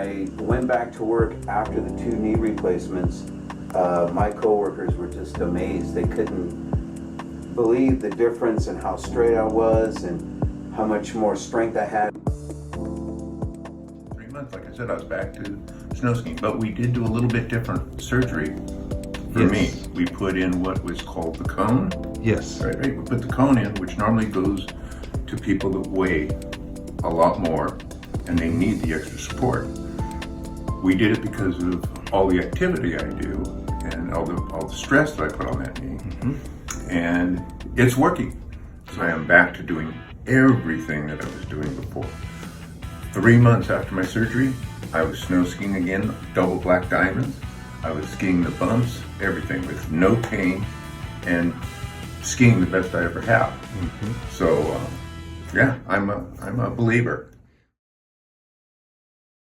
I went back to work after the 2 knee replacements, my coworkers were just amazed. They couldn't believe the difference in how straight I was and how much more strength I had. 3 months, like I said, I was back to snow skiing, but we did do a little bit different surgery for me. We put in what was called the cone. Yes. Right. We put the cone in, which normally goes to people that weigh a lot more and they need the extra support. We did it because of all the activity I do and all the stress that I put on that knee. And it's working. So I am back to doing everything that I was doing before. 3 months after my surgery, I was snow skiing again, double black diamonds. I was skiing the bumps, everything with no pain and skiing the best I ever have. So yeah, I'm a believer.